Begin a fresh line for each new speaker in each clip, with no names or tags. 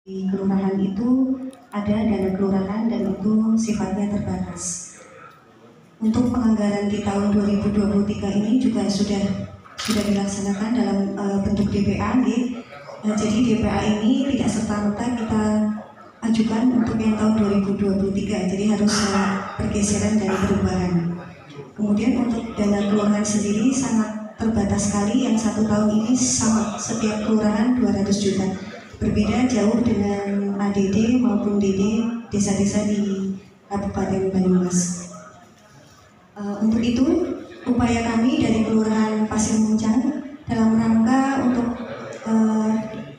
Di kelurahan itu ada dana kelurahan dan itu sifatnya terbatas. Untuk penganggaran di tahun 2023 ini juga sudah dilaksanakan dalam bentuk DPA. Jadi DPA ini tidak serta-merta kita ajukan untuk yang tahun 2023, jadi harus pergeseran dari perubahan. Kemudian untuk dana kelurahan sendiri sangat terbatas sekali, yang 1 tahun ini sama setiap kelurahan 200 juta. Berbeda jauh dengan ADD maupun DD desa-desa di Kabupaten Banyumas. Untuk itu, upaya kami dari Kelurahan Pasir Muncang dalam rangka untuk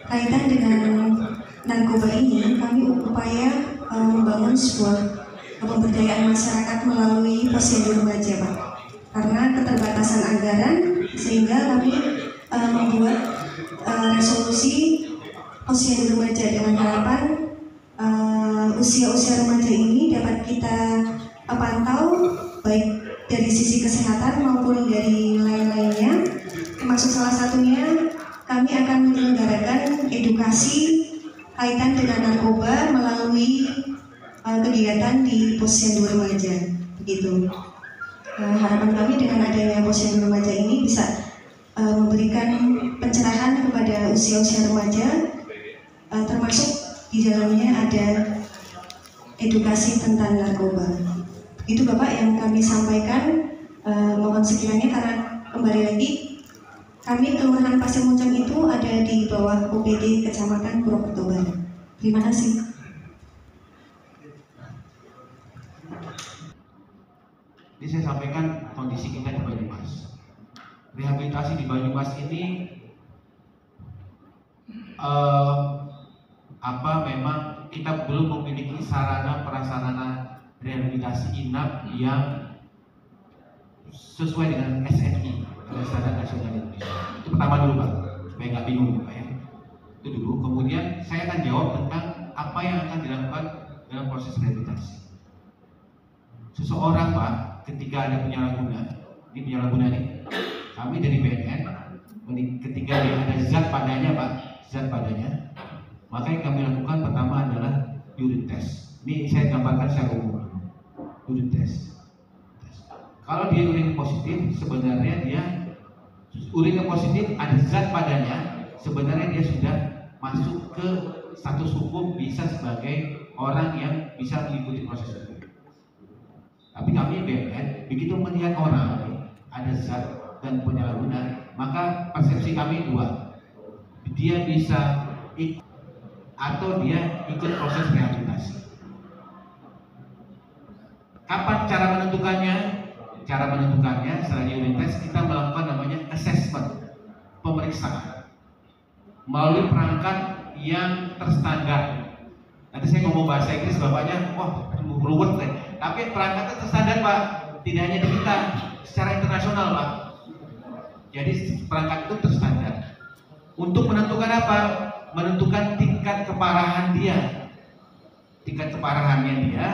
kaitan dengan narkoba ini, kami upaya membangun sebuah pemberdayaan masyarakat melalui posyandu remaja, Pak. Karena keterbatasan anggaran, sehingga kami membuat resolusi posyandu remaja dengan harapan usia-usia remaja ini dapat kita pantau baik dari sisi kesehatan maupun dari lain-lainnya. Termasuk salah satunya kami akan menyelenggarakan edukasi kaitan dengan narkoba melalui kegiatan di posyandu remaja. Begitu. Harapan kami dengan adanya posyandu remaja ini bisa memberikan pencerahan kepada usia-usia remaja, termasuk di dalamnya ada edukasi tentang narkoba. Itu Bapak yang kami sampaikan. Mohon sekiranya, karena kembali lagi kami Kelurahan Pasir Muncang itu ada di bawah OPD Kecamatan Purwokerto Barat. Terima kasih.
Ini saya sampaikan kondisi kita di Banyumas. Rehabilitasi di Banyumas ini memang kita belum memiliki sarana prasarana rehabilitasi inap yang sesuai dengan SNI, Standar Nasional Indonesia. Itu pertama dulu Pak, supaya nggak bingung Pak ya. Itu dulu. Kemudian saya akan jawab tentang apa yang akan dilakukan dalam proses rehabilitasi. Seseorang Pak, ketika ada penyalahguna, ini penyalahguna nih, kami dari BNN, ketika dia ada zat padanya Pak, zat padanya, maka yang kami lakukan pertama adalah urine test. Ini saya gambarkan secara umum. Urine test. Kalau dia urine positif, sebenarnya dia urine positif ada zat padanya, sebenarnya dia sudah masuk ke status hukum, bisa sebagai orang yang bisa mengikuti proses hukum. Tapi kami BNN begitu melihat orang ada zat dan penyalahguna, maka persepsi kami dua, dia bisa ikut atau dia ikut proses rehabilitasi. Kapan cara menentukannya? Cara menentukannya setelah urine test kita melakukan namanya assessment, pemeriksaan melalui perangkat yang terstandar. Nanti saya ngomong bahasa Inggris bapaknya, wah ruwet deh. Tapi perangkatnya terstandar Pak, tidak hanya di kita, secara internasional Pak. Jadi perangkat itu terstandar. Untuk menentukan apa? Menentukan tingkat keparahan dia. Tingkat keparahannya dia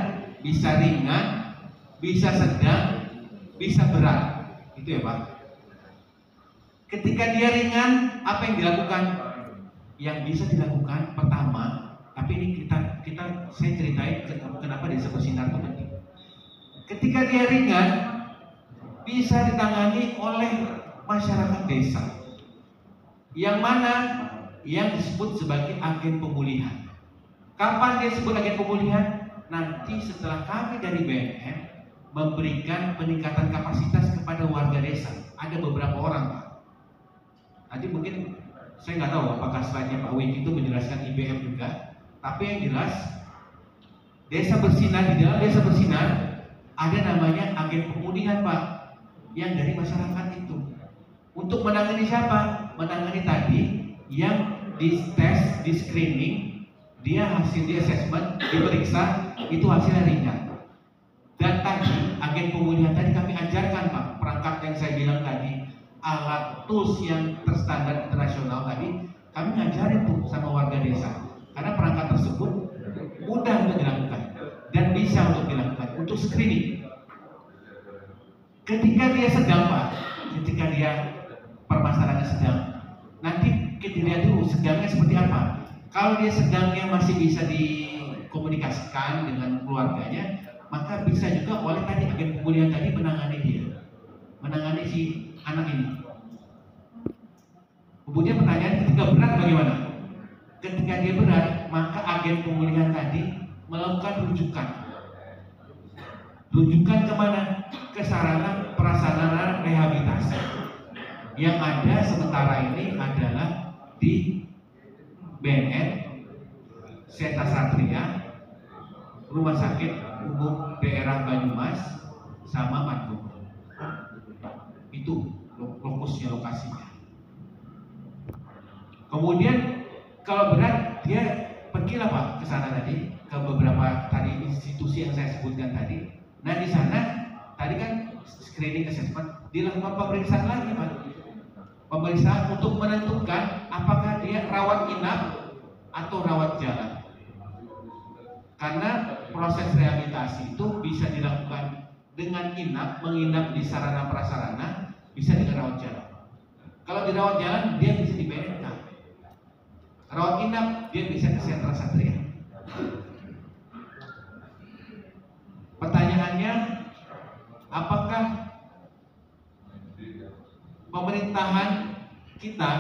bisa ringan, bisa sedang, bisa berat. Itu ya Pak. Ketika dia ringan, apa yang dilakukan? Yang bisa dilakukan pertama, tapi ini saya ceritain kenapa desa bersinar itu penting. Ketika dia ringan, bisa ditangani oleh masyarakat desa. Yang mana? Yang disebut sebagai agen pemulihan. Kapan dia disebut agen pemulihan? Nanti setelah kami dari BNN memberikan peningkatan kapasitas kepada warga desa. Ada beberapa orang Pak. Nanti mungkin saya nggak tahu apakah slide-nya Pak Win itu menjelaskan IBM juga. Tapi yang jelas desa bersinar, di dalam desa bersinar ada namanya agen pemulihan Pak, yang dari masyarakat itu. Untuk menangani siapa? Menangani tadi yang di tes, di screening, dia hasil di assessment, diperiksa, itu hasilnya ringan. Dan tadi agen pemulihan tadi kami ajarkan Pak, perangkat yang saya bilang tadi, alat tools yang terstandar internasional tadi, kami ngajarin tuh sama warga desa. Karena perangkat tersebut mudah untuk dilakukan dan bisa untuk dilakukan untuk screening. Ketika dia sedang Pak, ketika dia permasalahannya sedang, nanti kita lihat dulu sedangnya seperti apa. Kalau dia sedangnya masih bisa dikomunikasikan dengan keluarganya, maka bisa juga oleh tadi agen pemulihan tadi menangani si anak ini. Kemudian pertanyaan, ketika berat bagaimana? Ketika dia berat, maka agen pemulihan tadi melakukan rujukan kemana? Ke sarana prasarana rehabilitasi. Yang ada sementara ini adalah di BNN, Seta Satria, Rumah Sakit Umum Daerah Banyumas, sama Margono. Itu lokasinya. Kemudian kalau berat dia pergilah Pak ke sana tadi, ke beberapa tadi institusi yang saya sebutkan tadi. Nah di sana tadi kan screening assessment, dilakukan pemeriksaan lagi Pak. Pemeriksaan untuk menentukan apakah dia rawat inap atau rawat jalan. Karena proses rehabilitasi itu bisa dilakukan dengan menginap di sarana prasarana, bisa dengan rawat jalan. Kalau di rawat jalan dia bisa di BNK. Rawat inap dia bisa ke Sentra Satria. Pertanyaannya, apakah pemerintahan kita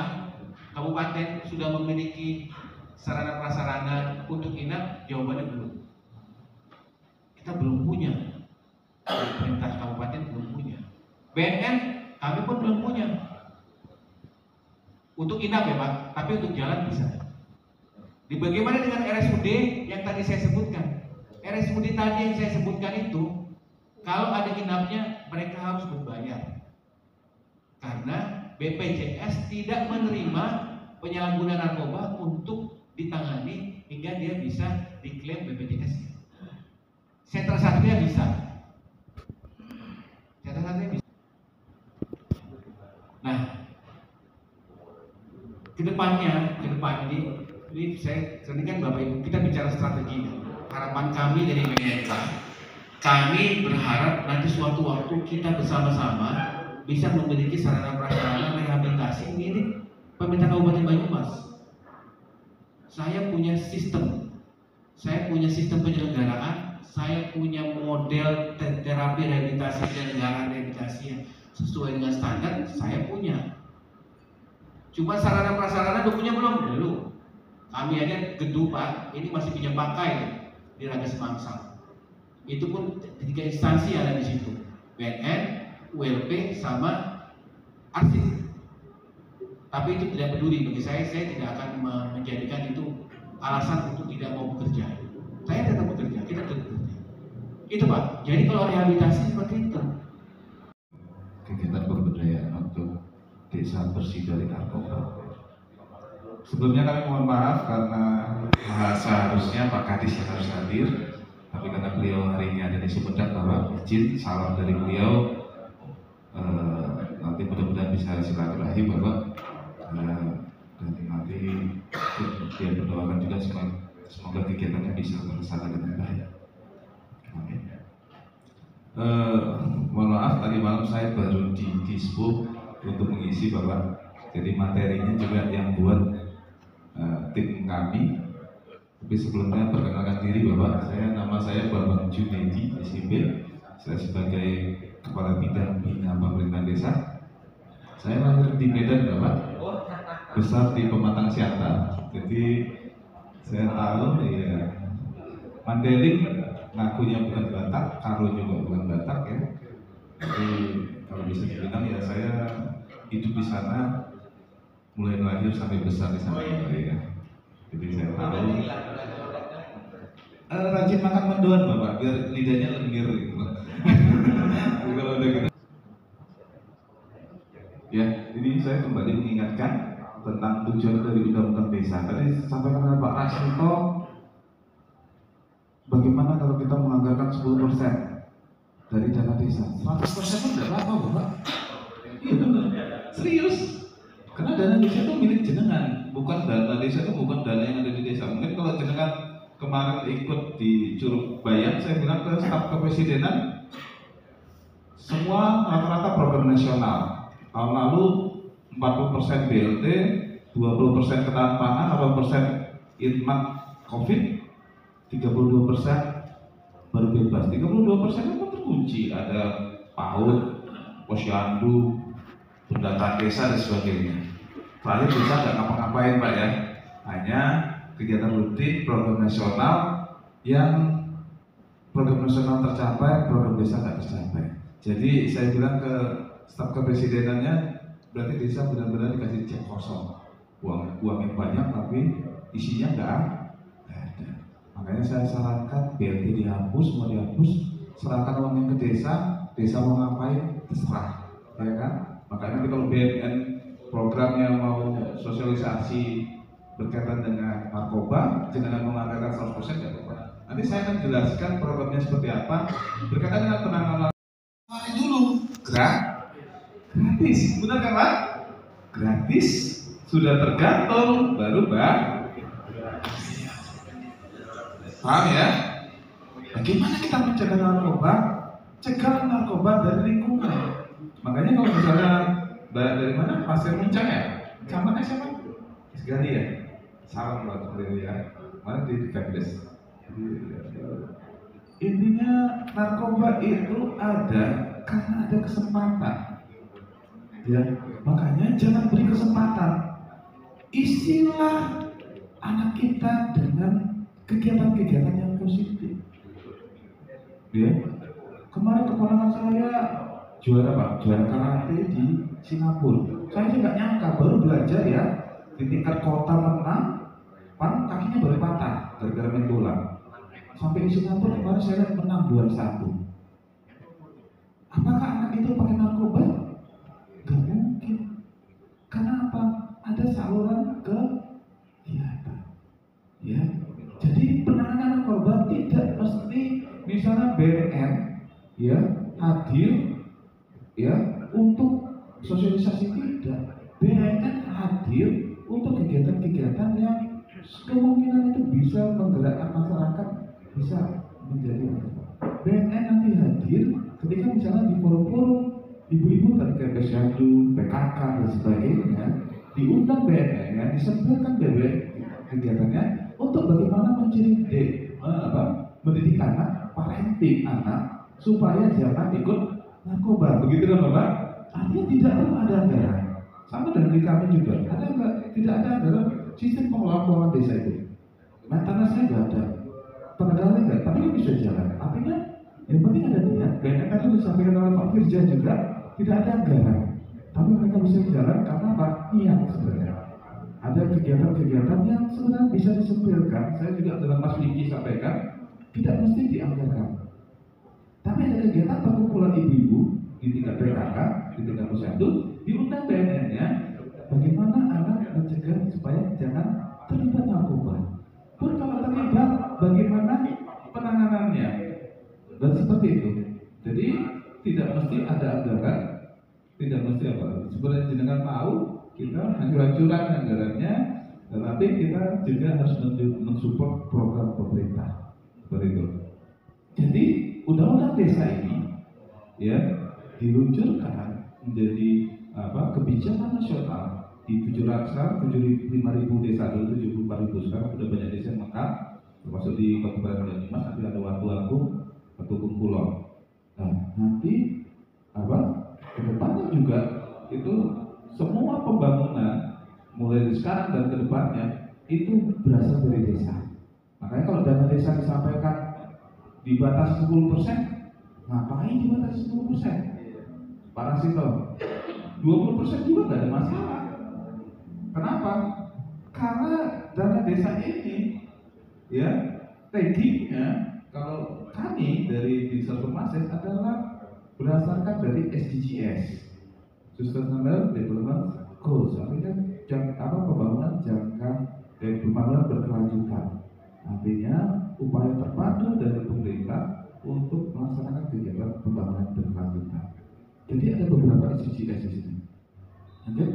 kabupaten sudah memiliki sarana prasarana untuk inap? Jawabannya belum. Kita belum punya. Pemerintah kabupaten belum punya. BNN kami pun belum punya. Untuk inap ya Pak, tapi untuk jalan bisa. Bagaimana dengan RSUD yang tadi saya sebutkan? RSUD tadi yang saya sebutkan itu, kalau ada inapnya mereka harus berbayar. Karena BPJS tidak menerima penyalahgunaan narkoba untuk ditangani hingga dia bisa diklaim BPJS. Sentra Satria bisa. Sentra Satria bisa. Nah, kedepannya ini saya kan Bapak Ibu, kita bicara strategi. Harapan kami dari BNK, kami berharap nanti suatu waktu kita bersama-sama bisa memiliki sarana prasarana rehabilitasi mirip pemerintah Kabupaten Banyumas. Saya punya sistem penyelenggaraan, saya punya model terapi rehabilitasi penyelenggaraan rehabilitasi yang sesuai dengan standar, saya punya. Cuma sarana prasarana udah punya belum? Kami aja gedung Pak, ini masih pinjam pakai di Raga Semangsang. Itu pun 3 instansi ada di situ, BNN, ULP, sama Arsip. Tapi itu tidak peduli bagi saya tidak akan menjadikan itu alasan untuk tidak mau bekerja. Saya tetap bekerja, kita tetap bekerja. Itu Pak. Jadi kalau rehabilitasi seperti itu.
Kegiatan pemberdayaan untuk desa bersih dari narkoba. Sebelumnya kami mohon maaf karena seharusnya Pak Kadis yang harus hadir, tapi karena beliau hari ini ada di Sumedang, bahwa izin salam dari beliau nanti mudah-mudahan bisa silaturahim Bapak, dan nanti dia berdoakan juga semoga kegiatannya bisa terlaksana dengan baik. Amin. Mohon maaf tadi malam saya baru di Disbuk untuk mengisi Bapak, jadi materinya juga yang buat tim kami. Tapi sebelumnya perkenalkan diri Bapak, nama saya Bambang Junedi SIP. Saya sebagai Kepala Bidang Bina Pemerintahan Desa. Saya lahir di Medan Bapak, besar di Pematang Siantar. Jadi saya tahu ya, Mandailing ngakunya bukan Batak, Karo juga bukan Batak ya. Jadi kalau bisa dibilang ya saya hidup di sana mulai lahir sampai besar di sana ya. Jadi saya tahu rajin makan mendoan Bapak, biar lidahnya lendir gitu. Kalau udah gitu. Ya, ini saya kembali mengingatkan tentang tujuan dari Undang-Undang Desa. Tadi disampaikan oleh Pak Rasmito, bagaimana kalau kita menganggarkan 10% dari dana desa? 100% pun tidak apa-apa Bapak. Iya benar, serius. Karena dana desa itu milik jenengan, bukan dana desa itu bukan dana yang ada di desa. Mungkin kalau jenengan kemarin ikut di Curug Bayan, saya bilang ke staf kepresidenan, semua rata-rata program nasional. Tahun lalu 40% BLT, 20% ketahanan pangan, 8% Irmat COVID 32% baru bebas. 32% kan terkunci, ada PAUD, posyandu, pendataan desa dan sebagainya. Terakhir desa nggak ngapa-ngapain Pak ya, hanya kegiatan rutin, program nasional yang program nasional tercapai, program desa nggak tercapai. Jadi saya bilang ke staf kepresidenannya, berarti desa benar-benar dikasih cek kosong, uangnya banyak tapi isinya nggak ada. Makanya saya sarankan BLT dihapus, mau dihapus, serahkan uangnya ke desa mau ngapain terserah, ya kan? Makanya nanti kalau BNN programnya mau sosialisasi berkaitan dengan narkoba, jangan menganggarkan 100% ya Pak. Nanti saya akan jelaskan programnya seperti apa berkaitan dengan penanganan. Mari dulu gratis, benar kan Pak? Gratis, sudah tergantung, baru Pak. Paham ya? Bagaimana kita mencegah narkoba? Cegah narkoba dari lingkungan. Makanya kalau misalnya dari mana? Pasir Muncang ya? Kecamatan siapa? Segali ya? Salam buat beliau ya. Mana di Keples. Intinya narkoba itu ada karena ada kesempatan. Ya, makanya jangan beri kesempatan. Isilah anak kita dengan kegiatan-kegiatan yang positif. Ya, kemarin keponakan saya juara Pak, juara karate di Singapura. Saya sih nggak nyangka, baru belajar ya di tingkat kota menang, kakinya baru patah gara-gara main bola. Sampai di Singapura kemarin saya lihat menang 2-1. Apakah anak itu pakai narkoba? Gak mungkin. Karena apa? Ada saluran ke ya. Jadi penanganan narkoba tidak mesti misalnya BNN ya hadir ya untuk sosialisasi, tidak. BNN hadir untuk kegiatan-kegiatan yang kemungkinan itu bisa menggerakkan masyarakat, bisa menjadi BNN nanti hadir ketika misalnya di forum-forum ibu-ibu tadi kayak posyandu, PKK dan sebagainya, diundang BNN ya, disebarkan kegiatannya untuk bagaimana mendidik anak, parenting anak supaya jangan ikut narkoba, begitu kan Bapak? Artinya tidak perlu ada anggaran. Sama dengan di kami juga, ada enggak? Tidak ada anggaran sistem pengelolaan keuangan desa itu. Maintenance-nya nggak ada, pengendaliannya nggak, tapi ini bisa jalan. Artinya yang penting ada niat. BNN tadi disampaikan oleh Pak Firja juga, tidak ada anggaran, tapi mereka bisa jalan karena apa? Niat sebenarnya. Ada kegiatan-kegiatan yang sebenarnya bisa disempurnakan. Saya juga dalam Mas Wiki sampaikan, tidak mesti dianggarkan. Tapi ada kegiatan perkumpulan ibu-ibu di tingkat PKK, di tingkat posyandu, diundang BNN-nya, bagaimana anak mencegah supaya jangan terlibat narkoba. Pun kalau terlibat, bagaimana penanganannya, dan seperti itu. Jadi tidak mesti ada anggaran, tidak mesti apa. Sebenarnya jenengan tahu kita hancur-hancuran anggarannya, tetapi kita juga harus mensupport program pemerintah seperti itu. Jadi undang-undang desa ini ya diluncurkan menjadi kebijakan nasional di 75.000 desa dulu, 74.000 sekarang sudah banyak desa yang mekar, termasuk di Kabupaten Banyumas, nanti ada Watu Agung, Ketukung Kulon. Nah, nanti kedepannya juga itu semua pembangunan mulai dari sekarang dan kedepannya itu berasal dari desa. Makanya kalau dana desa disampaikan dibatasi 10%, ngapain dibatasi 10%? Pak Rasito, 20% juga nggak ada masalah. Kenapa? Karena dana desa ini, ya, taggingnya kalau kami dari Desa Masjid adalah berdasarkan dari SDGs, Sustainable Development Goals, artinya pembangunan berkelanjutan. Artinya upaya terpadu dari pemerintah untuk melaksanakan kegiatan pembangunan berkelanjutan. Jadi ada beberapa SDGs di sini. Oke?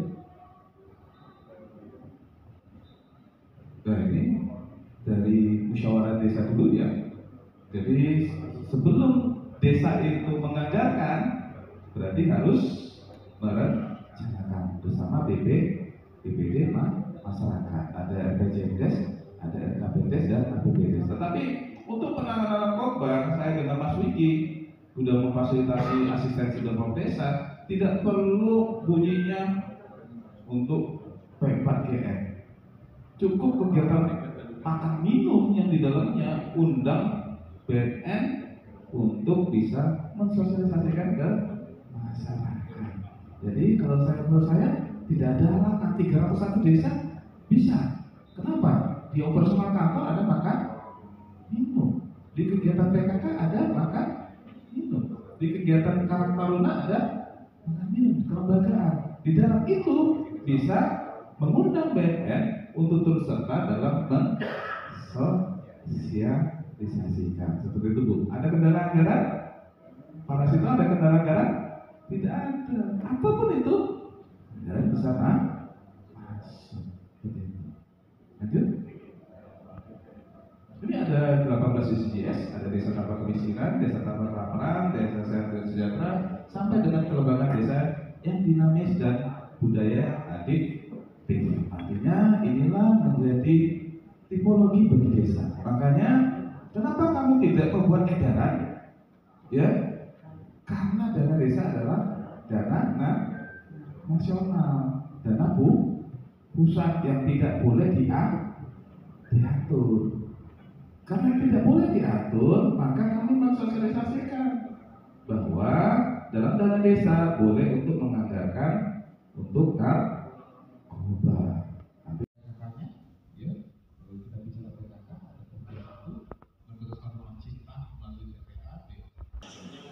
Nah ini dari musyawarah desa dulu ya. Jadi sebelum desa itu menganggarkan, berarti harus merencanakan bersama BPD masyarakat. Ada RPJMDes, ada RKPDes dan APBDes. Tetapi untuk penanganan narkoba, saya dengan Mas Wiki sudah memfasilitasi asistensi dan desa, tidak perlu bunyinya untuk P4GN. Cukup kegiatan makan minum yang di dalamnya undang BNN untuk bisa mensosialisasikan ke masyarakat. Jadi kalau menurut saya tidak ada halangan 301 desa bisa. Kenapa? Di operasional kantor ada makan minum, di kegiatan PKK ada makan minum, di kegiatan Karang Taruna ada makan minum, kelembagaan. Di dalam itu bisa mengundang BNN untuk turut serta dalam mensosialisasikan. Seperti itu, Bu. Ada kendala anggaran? Para situ ada kendala anggaran? Tidak ada. Apapun itu, anggaran bisa masuk. Lanjut. Ini ada 18 SDGs, ada desa tanpa kemiskinan, desa tanpa kelaparan, desa sehat dan sejahtera, sampai dengan kelembagaan desa yang dinamis dan budaya adiktif. Artinya inilah menjadi tipologi bagi desa. Makanya kenapa kamu tidak membuat edaran? Ya, karena dana desa adalah dana nasional, dana pusat yang tidak boleh diatur. Karena tidak boleh diatur, maka kami mensosialisasikan bahwa dalam dana desa boleh untuk menganggarkan untuk narkoba. Tapi ya, kalau kita bicara PKK,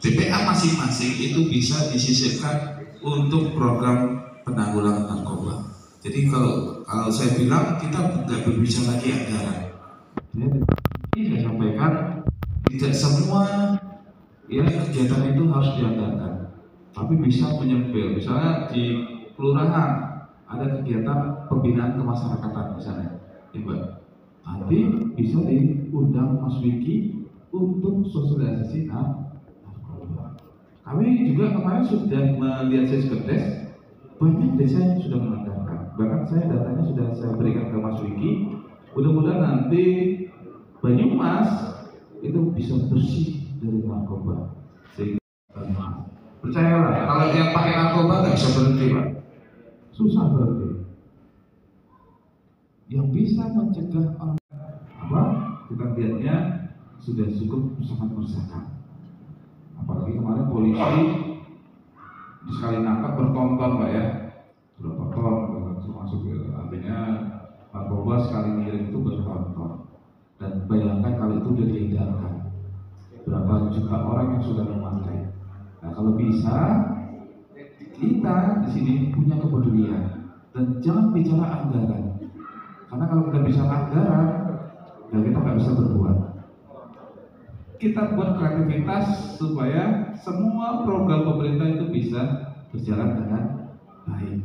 TPA masing-masing itu bisa disisipkan untuk program penanggulangan narkoba. Jadi kalau saya bilang kita nggak berbicara lagi anggaran. Ini saya sampaikan tidak semua ya kegiatan itu harus dianggarkan, tapi bisa menyempil. Misalnya di kelurahan ada kegiatan pembinaan kemasyarakatan misalnya, ya Mbak. Nanti bisa diundang Mas Wiki untuk sosialisasi narkoba. Kami juga kemarin sudah melihat Seskerdes, banyak desa yang sudah menganggarkan. Bahkan saya datanya sudah saya berikan ke Mas Wiki. Mudah-mudahan nanti Banyumas itu bisa bersih dari narkoba. Sehingga percayalah, kalau yang pakai narkoba nggak bisa berhenti, Pak. Susah berhenti. Yang bisa mencegah orang apa? Kita lihatnya sudah cukup sangat meresahkan. Apalagi kemarin polisi sekali nangkap bertonton, Pak ya, berapa ton termasuk artinya narkoba sekali ngirim itu bertonton. Dan bayangkan kalau itu sudah diedarkan, berapa juta orang yang sudah memakai. Nah kalau bisa kita di sini punya kepedulian dan jangan bicara anggaran, karena kalau kita bicara anggaran, ya kita nggak bisa berbuat. Kita buat kreativitas supaya semua program pemerintah itu bisa berjalan dengan baik.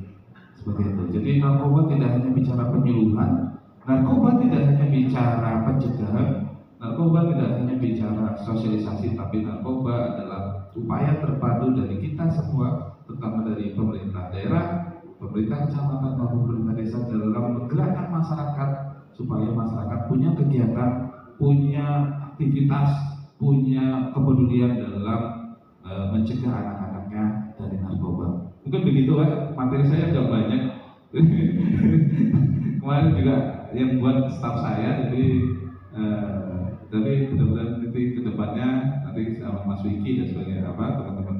Seperti itu. Jadi narkoba tidak hanya bicara penyuluhan, narkoba tidak hanya bicara pencegahan, narkoba tidak hanya bicara sosialisasi, tapi narkoba adalah upaya terpadu dari kita semua, terutama dari pemerintah daerah, pemerintah kecamatan maupun pemerintah desa dalam menggerakkan masyarakat supaya masyarakat punya kegiatan, punya aktivitas, punya kepedulian dalam mencegah anak-anaknya dari narkoba. Mungkin begitu, Pak. Materi saya agak banyak. Kemarin juga yang buat staf saya, jadi tapi mudah-mudahan nanti kedepannya nanti sama Mas Wiki dan sebagainya teman-teman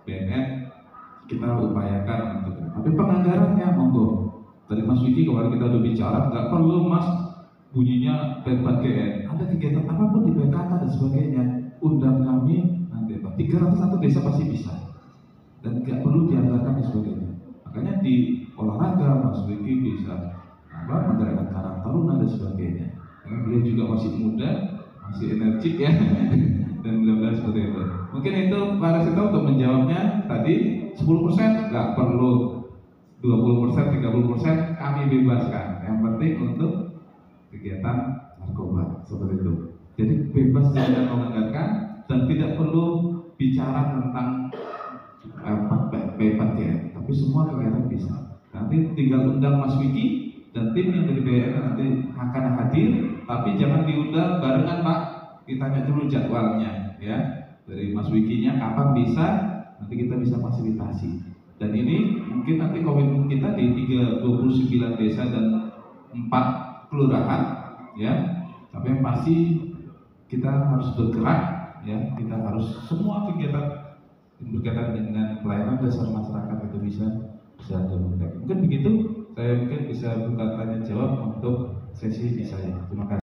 BNN kita upayakan untuk. Tapi penganggarannya monggo. Tadi Mas Wiki kemarin kita udah bicara, nggak perlu Mas bunyinya P4GN. Ada kegiatan apapun di PKK dan sebagainya, undang kami nanti Pak. 301 desa pasti bisa. Dan nggak perlu dianggarkan dan sebagainya. Makanya di olahraga Mas Wiki bisa menggerakkan Karang Taruna dan sebagainya. Karena beliau juga masih muda, masih energik ya, dan mudah-mudahan seperti itu. Mungkin itu Pak Resito untuk menjawabnya tadi 10% nggak perlu 20%, 30% kami bebaskan. Yang penting untuk kegiatan narkoba seperti itu. Jadi bebas dengan menganggarkan dan tidak perlu bicara tentang P4GN, tapi semua kegiatan bisa. Nanti tinggal undang Mas Wiki dan tim yang dari BNN nanti akan hadir Tapi jangan diundang barengan Pak, kita tanya dulu jadwalnya ya. Dari Mas Wikinya kapan bisa, nanti kita bisa fasilitasi. Dan ini mungkin nanti komitmen kita di 29 desa dan 4 kelurahan ya. Tapi yang pasti kita harus bergerak ya, kita harus semua kegiatan yang berkaitan dengan pelayanan dasar masyarakat itu bisa dilakukan. Mungkin begitu, saya mungkin bisa buka tanya jawab untuk sesi di saya. Terima kasih.